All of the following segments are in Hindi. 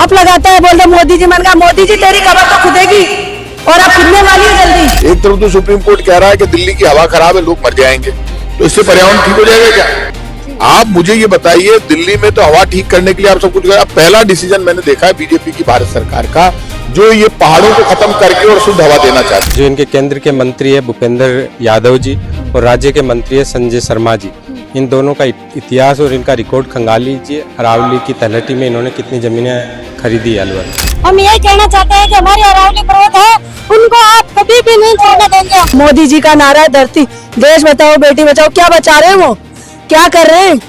आरोप लगाता है, बोलते मोदी जी। मैंने कहा मोदी जी तेरी कबर तो खुदेगी और अब खुदने वाली है जल्दी। एक तरफ तो सुप्रीम कोर्ट कह रहा है कि दिल्ली की हवा खराब है, लोग मर जाएंगे, तो इससे पर्यावरण ठीक हो जाएगा क्या? आप मुझे ये बताइए, दिल्ली में तो हवा ठीक करने के लिए आप सब कुछ करें। पहला डिसीजन मैंने देखा है बीजेपी की भारत सरकार का, जो ये पहाड़ों को खत्म करके और शुद्ध हवा देना चाहती है। जो इनके केंद्र के मंत्री है भूपेंद्र यादव जी और राज्य के मंत्री है संजय शर्मा जी, इन दोनों का इतिहास और इनका रिकॉर्ड खंगाल लीजिए। अरावली की तलहटी में इन्होंने कितनी जमीनें खरीदी है अलवर। हम ये कहना चाहते हैं कि हमारे अरावली पर्वत है, उनको आप कभी भी नहीं छोड़ने देंगे। मोदी जी का नारा है धरती देश बचाओ बेटी बचाओ। क्या बचा रहे हैं वो, क्या कर रहे हैं?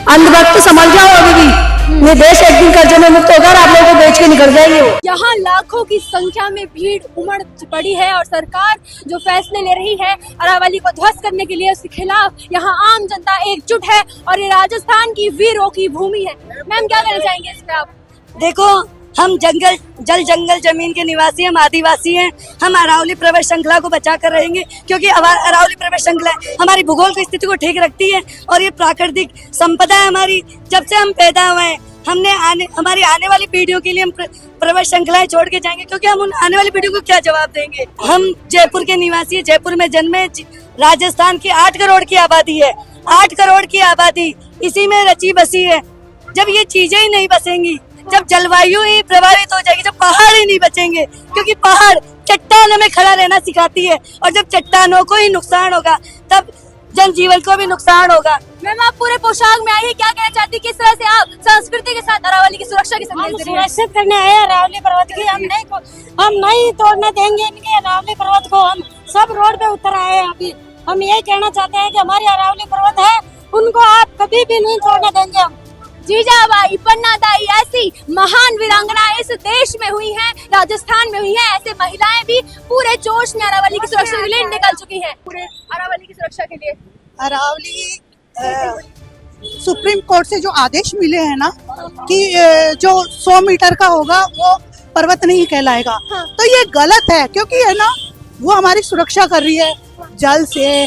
अंधभक्त समझ जाओ अभी भी। ये देश एक दिन कर्जे में मुक्त होगा, आप लोगों को बेच के निकल जाएंगे वो। यहाँ लाखों की संख्या में भीड़ उमड़ पड़ी है और सरकार जो फैसले ले रही है अरावली को ध्वस्त करने के लिए, उसके खिलाफ यहाँ आम जनता एकजुट है और ये राजस्थान की वीरों की भूमि है। मैम क्या कहना चाहेंगे इस पे आप? देखो, हम जंगल जमीन के निवासी, हम आदिवासी हैं। हम अरावली पर्वत श्रृंखला को बचा कर रहेंगे, क्योंकि अरावली पर्वत श्रृंखला हमारी भूगोल की स्थिति को ठीक रखती है और ये प्राकृतिक संपदा है हमारी। जब से हम पैदा हुए हैं, हमारी आने वाली पीढ़ियों के लिए हम पर्वत श्रृंखलाएं छोड़ के जाएंगे, क्योंकि हम उन आने वाली पीढ़ियों को क्या जवाब देंगे? हम जयपुर के निवासी है, जयपुर में जन्मे। राजस्थान की 8 करोड़ की आबादी है, 8 करोड़ की आबादी इसी में रची बसी है। जब ये चीजें ही नहीं बसेंगी, जब जलवायु ही प्रभावित हो जाएगी, जब पहाड़ ही नहीं बचेंगे, क्योंकि पहाड़ चट्टानों में खड़ा रहना सिखाती है, और जब चट्टानों को ही नुकसान होगा तब जनजीवन को भी नुकसान होगा। मैम आप पूरे पोशाक में आई है, क्या कहना चाहती है? किस तरह से आप संस्कृति के साथ अरावली की सुरक्षा की संदेश दे रही हैं? सुरक्षित करने आए अरावली पर्वत की। हम नहीं तोड़ने देंगे इनके अरावली पर्वत को। हम सब रोड पे उतर आए हैं अभी। हम ये कहना चाहते हैं कि हमारी अरावली पर्वत है, उनको आप कभी भी नहीं तोड़ने देंगे हम। जीजाबाई, पन्नादाई ऐसी महान वीरांगना इस देश में हुई हैं, राजस्थान में हुई हैं। ऐसे महिलाएं भी पूरे जोश में अरावली की सुरक्षा के लिए निकल चुकी हैं। पूरे अरावली की सुरक्षा के लिए अरावली सुप्रीम कोर्ट से जो आदेश मिले हैं ना कि जो 100 मीटर का होगा वो पर्वत नहीं कहलाएगा, तो ये गलत है, क्योंकि है ना वो हमारी सुरक्षा कर रही है जल से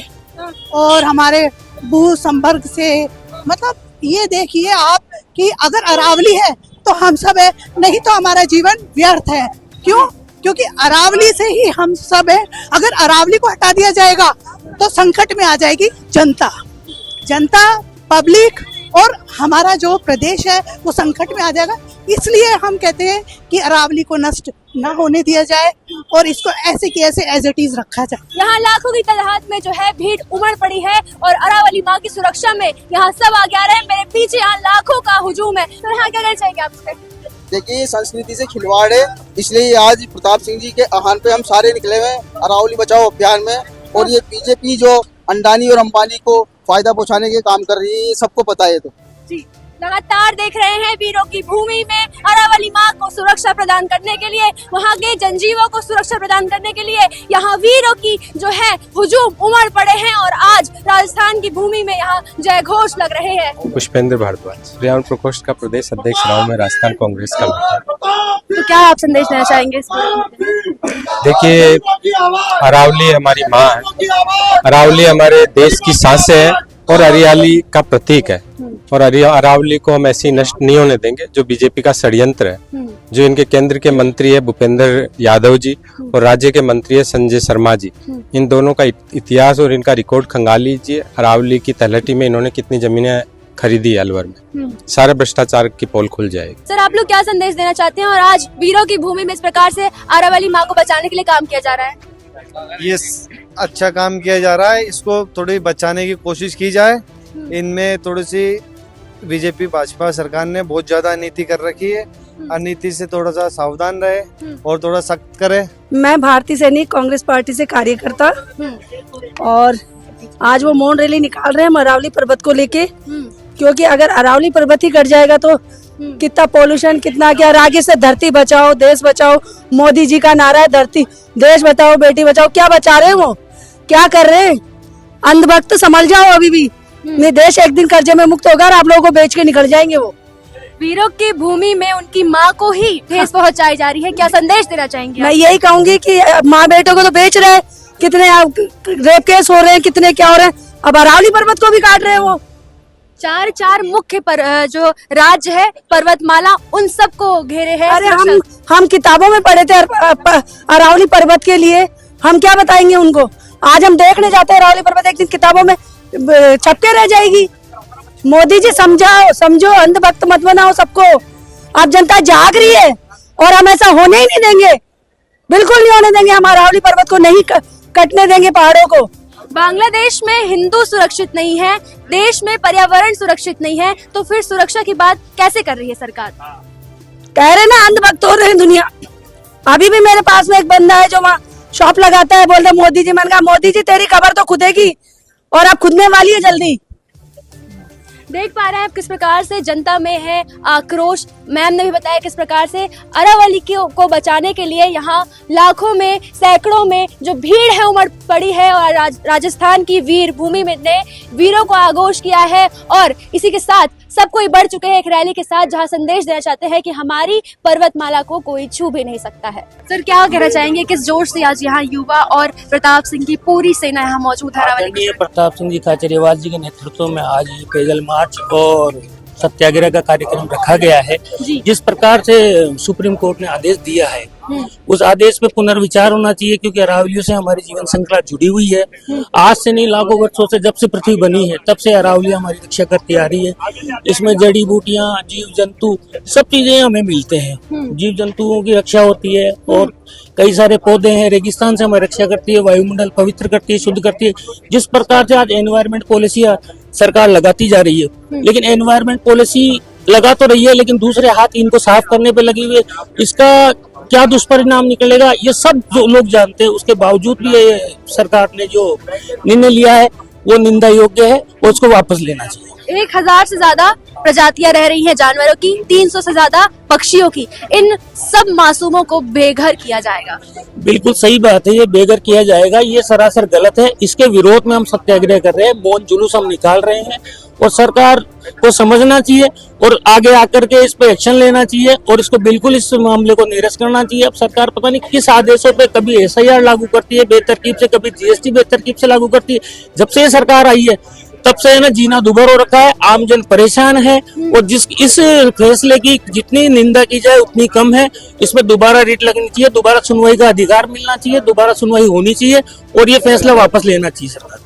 और हमारे भू संपर्क से। मतलब ये देखिए आप कि अगर अरावली है तो हम सब है, नहीं तो हमारा जीवन व्यर्थ है। क्यों? क्योंकि अरावली से ही हम सब है। अगर अरावली को हटा दिया जाएगा तो संकट में आ जाएगी जनता पब्लिक, और हमारा जो प्रदेश है वो संकट में आ जाएगा। इसलिए हम कहते हैं कि अरावली को नष्ट ना होने दिया जाए और इसको ऐसे की ऐसे एज इट इज रखा जाए। यहाँ लाखों की तादाद में जो है भीड़ उमड़ पड़ी है और अरावली माँ की सुरक्षा में यहाँ सब आगे आ रहे हैं। मेरे पीछे यहाँ लाखों का हुजूम है, तो यहाँ क्या कहना चाहेंगे आप? देखिए, संस्कृति से खिलवाड़ है, इसलिए आज प्रताप सिंह जी के आह्वान पे हम सारे निकले हुए अरावली बचाओ अभियान में। और ये बीजेपी जो अंडानी और अंबानी को फायदा पहुंचाने के काम कर रही है, ये सबको पता है। तो जी, लगातार देख रहे हैं वीरों की भूमि में अरावली माँ को सुरक्षा प्रदान करने के लिए, वहाँ के जनजीवों को सुरक्षा प्रदान करने के लिए यहाँ वीरों की जो है हुजूम उमड़ पड़े हैं और आज राजस्थान की भूमि में यहाँ जय घोष लग रहे हैं। पुष्पेंद्र भारद्वाज, पर्यावरण प्रकोष्ठ का प्रदेश अध्यक्ष रहा हूं मैं राजस्थान कांग्रेस का। तो क्या आप संदेश देना चाहेंगे इस पर? देखिए, अरावली हमारी माँ है, अरावली हमारे देश की सांसें है और हरियाली का प्रतीक है, और अरावली को हम ऐसी नष्ट नहीं होने देंगे जो बीजेपी का षड्यंत्र है। जो इनके केंद्र के मंत्री है भूपेंद्र यादव जी और राज्य के मंत्री है संजय शर्मा जी, इन दोनों का इतिहास और इनका रिकॉर्ड खंगाल लीजिए। अरावली की तलहटी में इन्होंने कितनी जमीनें खरीदी है अलवर में। सारे भ्रष्टाचार की पोल खुल जाएगी। सर, आप लोग क्या संदेश देना चाहते हैं? और आज वीरों की भूमि में इस प्रकार से अरावली माँ को बचाने के लिए काम किया जा रहा है। ये अच्छा काम किया जा रहा है, इसको थोड़ी बचाने की कोशिश की जाए। इनमें थोड़ी सी बीजेपी भाजपा सरकार ने बहुत ज्यादा नीति कर रखी है, अनीति से थोड़ा सा सावधान रहे और थोड़ा सख्त करे। मैं भारतीय सैनिक कांग्रेस पार्टी से कार्यकर्ता, और आज वो मौन रैली निकाल रहे हैं अरावली पर्वत को लेके, क्योंकि अगर अरावली पर्वत ही कट जाएगा तो कितना पोल्यूशन, कितना क्या। आगे से धरती बचाओ देश बचाओ, मोदी जी का नारा है धरती देश बचाओ बेटी बचाओ। क्या बचा रहे हैं वो, क्या कर रहे हैं? अंधभक्त समझ जाओ अभी भी। ये देश एक दिन कर्जे में मुक्त होगा और आप लोगों को बेच के निकल जाएंगे वो। वीरों की भूमि में उनकी माँ को ही ठेस पहुंचाई जा रही है, क्या संदेश देना चाहेंगे? मैं यही कहूंगी कि माँ बेटों को तो बेच रहे हैं, कितने रेप केस हो रहे हैं, कितने क्या हो रहे हैं, अब अरावली पर्वत को भी काट रहे हैं वो। चार मुख्य जो राज्य है पर्वतमाला उन सबको घेरे है। अरे हम किताबों में पढ़े थे अरावली पर्वत के लिए, हम क्या बताएंगे उनको। आज हम देखने जाते हैं अरावली पर्वत, एक दिन किताबों में छप के रह जाएगी। मोदी जी समझो, अंधभक्त मत बनाओ सबको। अब जनता जाग रही है और हम ऐसा होने ही नहीं देंगे, बिल्कुल नहीं होने देंगे। हम अरावली पर्वत को नहीं कटने देंगे, पहाड़ों को। बांग्लादेश में हिंदू सुरक्षित नहीं है, देश में पर्यावरण सुरक्षित नहीं है, तो फिर सुरक्षा की बात कैसे कर रही है सरकार? कह रहे ना अंधभक्त हो रहे हैं दुनिया। अभी भी मेरे पास में एक बंदा है जो वहाँ शॉप लगाता है, बोलता मोदी जी। मैंने कहा मोदी जी तेरी कब्र तो खुदेगी और अब खुदने वाली है जल्दी। देख पा रहे हैं आप किस प्रकार से जनता में है आक्रोश। मैम ने भी बताया किस प्रकार से अरावली को बचाने के लिए यहाँ लाखों में सैकड़ों में जो भीड़ है उमड़ पड़ी है और राजस्थान की वीर भूमि में ने वीरों को आगोश किया है। और इसी के साथ सब कोई बढ़ चुके हैं एक रैली के साथ, जहाँ संदेश देना चाहते हैं कि हमारी पर्वतमाला को कोई छू भी नहीं सकता है। सर क्या कहना चाहेंगे, किस जोश से आज यहाँ युवा और प्रताप सिंह की पूरी सेना यहाँ मौजूद है अरावली? प्रताप सिंह जी खाचरियावास जी के नेतृत्व में आज ये पैदल मार्च और सत्याग्रह का कार्यक्रम रखा गया है। जिस प्रकार से सुप्रीम कोर्ट ने आदेश दिया है उस आदेश पे पुनर्विचार होना चाहिए, क्योंकि अरावलियों से हमारी जीवन श्रृंखला जुड़ी हुई है। आज से नहीं, लाखों वर्षों से, जब से पृथ्वी बनी है तब से अरावली हमारी रक्षा करती आ रही है। इसमें जड़ी बूटियां, जीव जंतु, सब चीजें हमें मिलते हैं। जीव जंतुओं की रक्षा होती है और कई सारे पौधे हैं, रेगिस्तान से हमारी रक्षा करती है, वायुमंडल पवित्र करती है, शुद्ध करती है। जिस प्रकार से आज एनवायरमेंट पॉलिसी सरकार लगाती जा रही है, लेकिन एनवायरमेंट पॉलिसी लगा तो रही है लेकिन दूसरे हाथ इनको साफ करने पे लगी हुई है। इसका क्या दुष्परिणाम निकलेगा ये सब जो लोग जानते हैं, उसके बावजूद भी ये सरकार ने जो निर्णय लिया है वो निंदा योग्य है और उसको वापस लेना चाहिए। 1000 से ज्यादा प्रजातियां रह रही हैं जानवरों की, 300 से ज्यादा पक्षियों की। इन सब मासूमों को बेघर किया जाएगा। बिल्कुल सही बात है, ये बेघर किया जाएगा, ये सरासर गलत है। इसके विरोध में हम सत्याग्रह कर रहे हैं, मौन जुलूस हम निकाल रहे हैं और सरकार को समझना चाहिए और आगे आकर के इस पे एक्शन लेना चाहिए और इसको बिल्कुल इस मामले को निरस्त करना चाहिए। अब सरकार पता नहीं किस आदेशों पे कभी SIR लागू करती है बेतरतीब से, कभी GST बेतरतीब से लागू करती है। जब से ये सरकार आई है तब से ना जीना दुभर हो रखा है, आमजन परेशान है और इस फैसले की जितनी निंदा की जाए उतनी कम है। इसमें दोबारा रिट लगनी चाहिए, दोबारा सुनवाई का अधिकार मिलना चाहिए, दोबारा सुनवाई होनी चाहिए और ये फैसला वापस लेना चाहिए सरकार।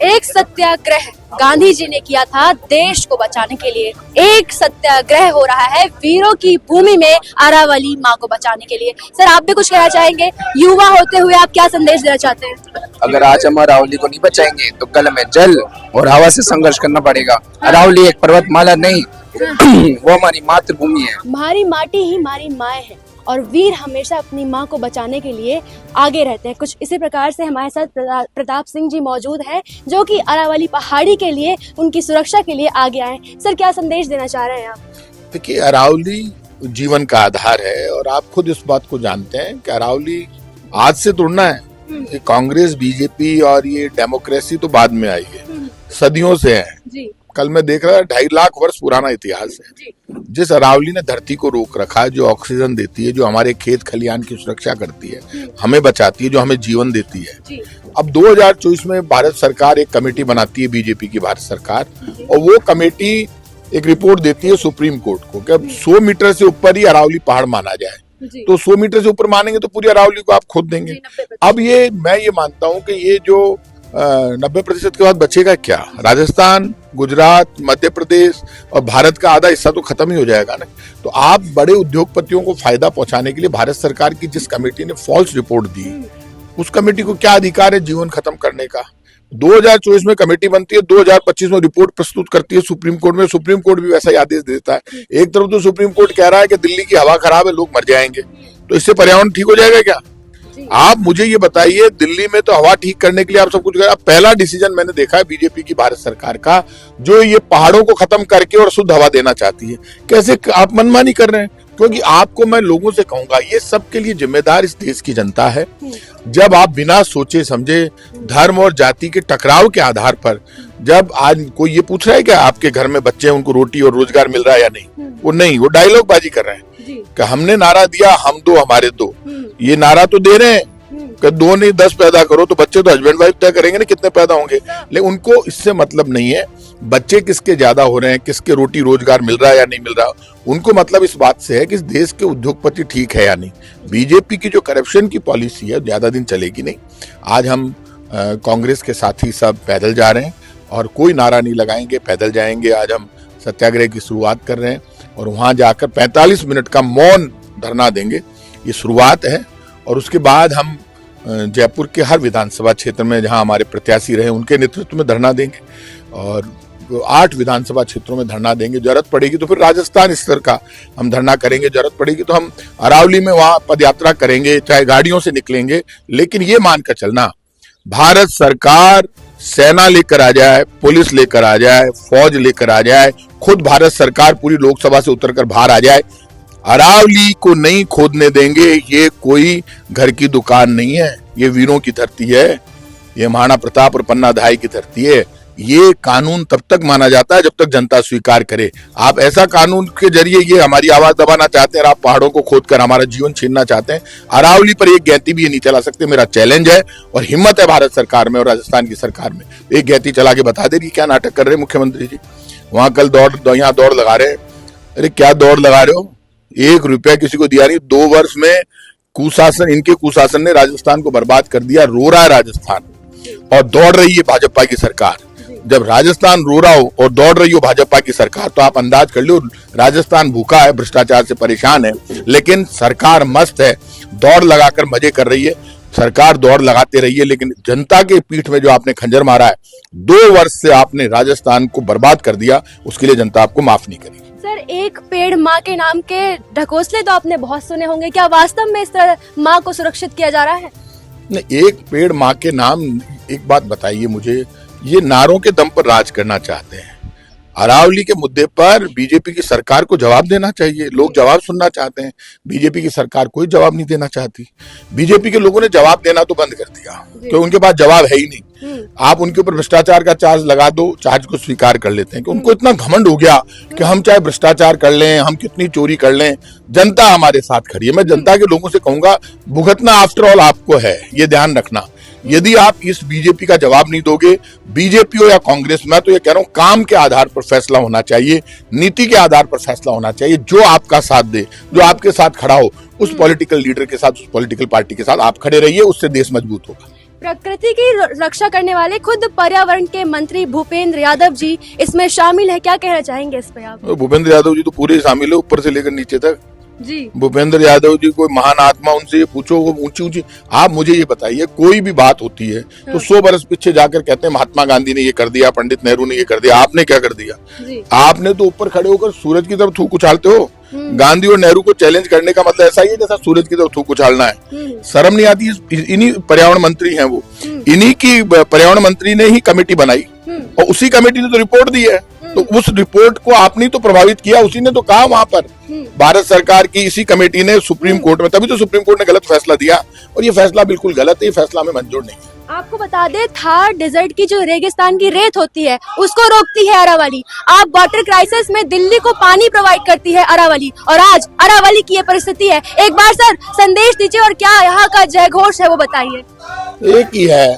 एक सत्याग्रह गांधी जी ने किया था देश को बचाने के लिए, एक सत्याग्रह हो रहा है वीरों की भूमि में अरावली माँ को बचाने के लिए। सर आप भी कुछ कहना चाहेंगे, युवा होते हुए आप क्या संदेश देना चाहते हैं? अगर आज हम अरावली को नहीं बचाएंगे तो कल हमें जल और हवा से संघर्ष करना पड़ेगा। अरावली एक पर्वतमाला नहीं वो हमारी मातृभूमि है। हमारी माटी ही हमारी माँ है और वीर हमेशा अपनी माँ को बचाने के लिए आगे रहते हैं। कुछ इसी प्रकार से हमारे साथ प्रताप सिंह जी मौजूद हैं जो कि अरावली पहाड़ी के लिए, उनकी सुरक्षा के लिए आगे आए। सर क्या संदेश देना चाह रहे हैं आप? देखिए, अरावली जीवन का आधार है और आप खुद इस बात को जानते हैं कि अरावली आज से तोड़ना है। ये कांग्रेस, बीजेपी और ये डेमोक्रेसी तो बाद में आई है, सदियों से है। कल मैं देख रहा था 2.5 लाख वर्ष पुराना इतिहास है। जिस अरावली ने धरती को रोक रखा है, जो ऑक्सीजन देती है, जो हमारे खेत खलियान की सुरक्षा करती है, हमें बचाती है, जो हमें जीवन देती है। अब 2024 में भारत सरकार एक कमेटी बनाती है, बीजेपी की भारत सरकार, और वो कमेटी एक रिपोर्ट देती है सुप्रीम कोर्ट को कि अब 100 मीटर से ऊपर ही अरावली पहाड़ माना जाए। तो 100 मीटर से ऊपर मानेंगे तो पूरी अरावली को आप खोद देंगे। अब मैं ये मानता हूं कि ये जो 90% के बाद बचेगा क्या? राजस्थान, गुजरात, मध्य प्रदेश और भारत का आधा हिस्सा तो खत्म ही हो जाएगा ना। तो आप बड़े उद्योगपतियों को फायदा पहुंचाने के लिए भारत सरकार की जिस कमेटी ने फॉल्स रिपोर्ट दी, उस कमेटी को क्या अधिकार है जीवन खत्म करने का? 2024 में कमेटी बनती है, 2025 में रिपोर्ट प्रस्तुत करती है सुप्रीम कोर्ट में। सुप्रीम कोर्ट भी वैसा ही आदेश देता है। एक तरफ तो सुप्रीम कोर्ट कह रहा है कि दिल्ली की हवा खराब है, लोग मर जाएंगे, तो इससे पर्यावरण ठीक हो जाएगा क्या? आप मुझे ये बताइए, दिल्ली में तो हवा ठीक करने के लिए आप सब कुछ कर, पहला डिसीजन मैंने देखा है बीजेपी की भारत सरकार का, जो ये पहाड़ों को खत्म करके और शुद्ध हवा देना चाहती है। कैसे आप मनमानी कर रहे हैं? क्योंकि आपको मैं लोगों से कहूंगा, ये सबके लिए जिम्मेदार इस देश की जनता है। जब आप बिना सोचे समझे धर्म और जाति के टकराव के आधार पर, जब आज कोई ये पूछ रहा है कि आपके घर में बच्चे हैं, उनको रोटी और रोजगार मिल रहा है या नहीं, वो डायलॉग बाजी कर रहे हैं कि हमने नारा दिया, हम दो हमारे दो। ये नारा तो दे रहे हैं कि 2 नहीं 10 पैदा करो, तो बच्चे तो हस्बैंड वाइफ तय करेंगे ना कितने पैदा होंगे, लेकिन उनको इससे मतलब नहीं है। बच्चे किसके ज्यादा हो रहे हैं, किसके रोटी रोजगार मिल रहा है या नहीं मिल रहा, उनको मतलब इस बात से है कि इस देश के उद्योगपति ठीक है या नहीं। बीजेपी की जो करप्शन की पॉलिसी है ज्यादा दिन चलेगी नहीं। आज हम कांग्रेस के साथी सब पैदल जा रहे हैं और कोई नारा नहीं लगाएंगे, पैदल जाएंगे। आज हम सत्याग्रह की शुरुआत कर रहे हैं और वहां जाकर 45 मिनट का मौन धरना देंगे। ये शुरुआत है और उसके बाद हम जयपुर के हर विधानसभा क्षेत्र में जहां हमारे प्रत्याशी रहे उनके नेतृत्व में धरना देंगे और 8 विधानसभा क्षेत्रों में धरना देंगे। जरूरत पड़ेगी तो फिर राजस्थान स्तर का हम धरना करेंगे, जरूरत पड़ेगी तो हम अरावली में वहां पदयात्रा करेंगे, चाहे गाड़ियों से निकलेंगे। लेकिन ये मानकर चलना, भारत सरकार सेना लेकर आ जाए, पुलिस लेकर आ जाए, फौज लेकर आ जाए, खुद भारत सरकार पूरी लोकसभा से उतरकर बाहर आ जाए, अरावली को नहीं खोदने देंगे। ये कोई घर की दुकान नहीं है, ये वीरों की धरती है, ये महाराणा प्रताप और पन्ना धाय की धरती है। ये कानून तब तक माना जाता है जब तक जनता स्वीकार करे। आप ऐसा कानून के जरिए ये हमारी आवाज दबाना चाहते हैं, आप पहाड़ों को खोदकर हमारा जीवन छीनना चाहते हैं। अरावली पर एक गैती भी ये नहीं चला सकते। मेरा चैलेंज है और हिम्मत है भारत सरकार में और राजस्थान की सरकार में, एक गैती चला के बता दे रही। क्या नाटक कर रहे हैं मुख्यमंत्री जी? वहां कल यहाँ दौड़ लगा रहे हैं। अरे क्या दौड़ लगा रहे हो? 1 रुपया किसी को दिया नहीं। 2 वर्ष में कुशासन, इनके कुशासन ने राजस्थान को बर्बाद कर दिया। रो रहा है राजस्थान और दौड़ रही है भाजपा की सरकार। जब राजस्थान रो रहा हो और दौड़ रही हो भाजपा की सरकार, तो आप अंदाज कर लो राजस्थान भूखा है, भ्रष्टाचार से परेशान है, लेकिन सरकार मस्त है, दौड़ लगाकर मजे कर रही है। सरकार दौड़ लगाते रही है, लेकिन जनता के पीठ में जो आपने खंजर मारा है, 2 वर्ष से आपने राजस्थान को बर्बाद कर दिया, उसके लिए जनता आपको माफ नहीं करेगी। सर, एक पेड़ माँ के नाम के ढकोसले तो आपने बहुत सुने होंगे, क्या वास्तव में इस तरह माँ को सुरक्षित किया जा रहा है? नहीं, एक पेड़ माँ के नाम, एक बात बताइए मुझे, ये नारों के दम पर राज करना चाहते हैं। अरावली के मुद्दे पर बीजेपी की सरकार को जवाब देना चाहिए। लोग जवाब सुनना चाहते हैं, बीजेपी की सरकार कोई जवाब नहीं देना चाहती। बीजेपी के लोगों ने जवाब देना तो बंद कर दिया, तो उनके पास जवाब है ही नहीं। आप उनके ऊपर भ्रष्टाचार का चार्ज लगा दो, चार्ज को स्वीकार कर लेते हैं कि उनको इतना घमंड हो गया कि हम चाहे भ्रष्टाचार कर लें, हम कितनी चोरी कर लें, जनता हमारे साथ खड़ी है। मैं जनता के लोगों से कहूंगा, भुगतना आफ्टर ऑल आपको है, ये ध्यान रखना। यदि आप इस बीजेपी का जवाब नहीं दोगे, बीजेपी हो या कांग्रेस, मैं तो ये कह रहा हूं काम के आधार पर फैसला होना चाहिए, नीति के आधार पर फैसला होना चाहिए। जो आपका साथ दे, जो आपके साथ खड़ा हो, उस पॉलिटिकल लीडर के साथ, उस पॉलिटिकल पार्टी के साथ आप खड़े रहिए, उससे देश मजबूत होगा। प्रकृति की रक्षा करने वाले खुद पर्यावरण के मंत्री भूपेंद्र यादव जी इसमें शामिल है, क्या कहना चाहेंगे इस पे आप? भूपेंद्र यादव जी तो पूरे शामिल है, ऊपर से लेकर नीचे तक जी। भूपेंद्र यादव जी कोई महान आत्मा, उनसे ये पूछो, वो ऊंची ऊंची। आप मुझे ये बताइए, कोई भी बात होती है तो 100 बरस पीछे जाकर कहते हैं महात्मा गांधी ने ये कर दिया, पंडित नेहरू ने ये कर दिया। आपने क्या कर दिया? आपने तो ऊपर खड़े होकर सूरज की तरफ थूक उछालते हो। गांधी और नेहरू को चैलेंज करने का मतलब ऐसा ही है जैसा सूरज की तरफ थूक उछालना है। शर्म नहीं आती? इन्हीं पर्यावरण मंत्री हैं वो, इन्हीं की पर्यावरण मंत्री ने ही कमेटी बनाई और उसी कमेटी ने तो रिपोर्ट दी है। तो उस रिपोर्ट को आपने तो प्रभावित किया, उसी ने तो कहा वहां पर। भारत सरकार की इसी कमेटी ने सुप्रीम कोर्ट में, तभी तो सुप्रीम कोर्ट ने गलत फैसला दिया और ये फैसला बिल्कुल गलत है, ये फैसला हमें मंजूर नहीं है। आपको बता दें, थार डेजर्ट की जो रेगिस्तान की रेत होती है उसको रोकती है अरावली। आप वाटर क्राइसिस में दिल्ली को पानी प्रोवाइड करती है अरावली, और आज अरावली की ये परिस्थिति है। एक बार सर संदेश दीजिए और क्या यहाँ का जय घोष है वो बताइए। एक ही है,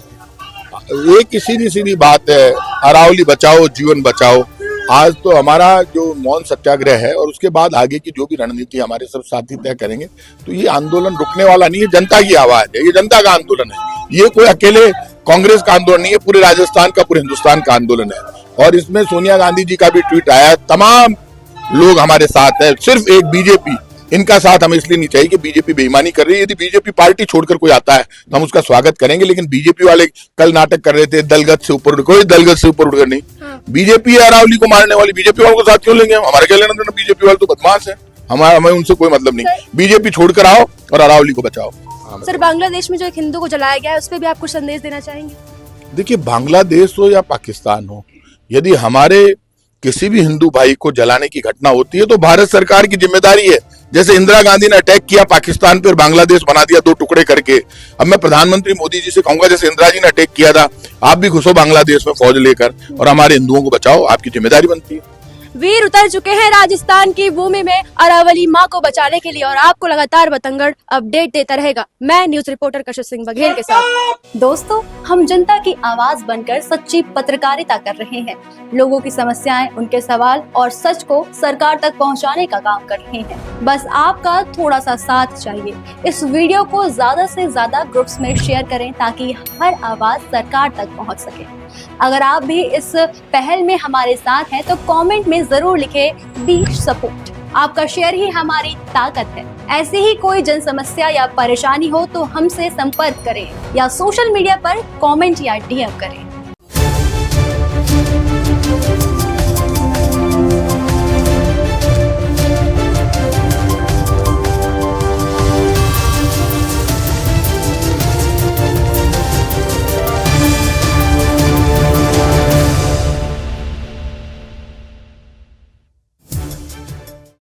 एक ही सीधी सीधी बात है, अरावली बचाओ, जीवन बचाओ। आज तो हमारा जो मौन सत्याग्रह है और उसके बाद आगे की जो भी रणनीति हमारे सब साथी तय करेंगे, तो ये आंदोलन रुकने वाला नहीं है। जनता की आवाज है, ये जनता का आंदोलन है, ये कोई अकेले कांग्रेस का आंदोलन नहीं है, पूरे राजस्थान का, पूरे हिंदुस्तान का आंदोलन है। और इसमें सोनिया गांधी जी का भी ट्वीट आया है, तमाम लोग हमारे साथ है, सिर्फ एक बीजेपी, इनका साथ हमें इसलिए नहीं चाहिए कि बीजेपी बेईमानी कर रही है। यदि बीजेपी पार्टी छोड़कर कोई आता है तो हम उसका स्वागत करेंगे, लेकिन बीजेपी वाले कल नाटक कर रहे थे दलगत से ऊपर, कोई दलगत से ऊपर उठकर नहीं। बीजेपी अरावली को मारने वाली, बीजेपी वालों को साथ क्यों लेंगे? हमारे क्या लेना देना? बीजेपी वाले तो बदमाश है, हमें उनसे कोई मतलब नहीं। बीजेपी छोड़कर आओ और अरावली को बचाओ। सर, बांग्लादेश में जो एक हिंदू को जलाया गया है उस पर भी आप कुछ संदेश देना चाहेंगे? देखिए, बांग्लादेश हो या पाकिस्तान हो, यदि हमारे किसी भी हिंदू भाई को जलाने की घटना होती है तो भारत सरकार की जिम्मेदारी है। जैसे इंदिरा गांधी ने अटैक किया पाकिस्तान पे और बांग्लादेश बना दिया 2 टुकड़े करके, अब मैं प्रधानमंत्री मोदी जी से कहूंगा, जैसे इंदिरा जी ने अटैक किया था, आप भी घुसो बांग्लादेश में फौज लेकर और हमारे हिंदुओं को बचाओ, आपकी जिम्मेदारी बनती है। वीर उतर चुके हैं राजस्थान की भूमि में अरावली मां को बचाने के लिए और आपको लगातार बतंगड़ अपडेट देता रहेगा। मैं न्यूज रिपोर्टर कशिश सिंह बघेल के साथ। दोस्तों, हम जनता की आवाज बनकर सच्ची पत्रकारिता कर रहे हैं। लोगों की समस्याएं, उनके सवाल और सच को सरकार तक पहुंचाने का काम कर रहे हैं। बस आपका थोड़ा सा साथ चाहिए। इस वीडियो को ज्यादा से ज्यादा ग्रुप्स में शेयर करें ताकि हर आवाज सरकार तक पहुंच सके। अगर आप भी इस पहल में हमारे साथ हैं तो कमेंट में जरूर लिखें बी सपोर्ट। आपका शेयर ही हमारी ताकत है। ऐसी ही कोई जन समस्या या परेशानी हो तो हमसे संपर्क करें या सोशल मीडिया पर कमेंट या डीएम करें।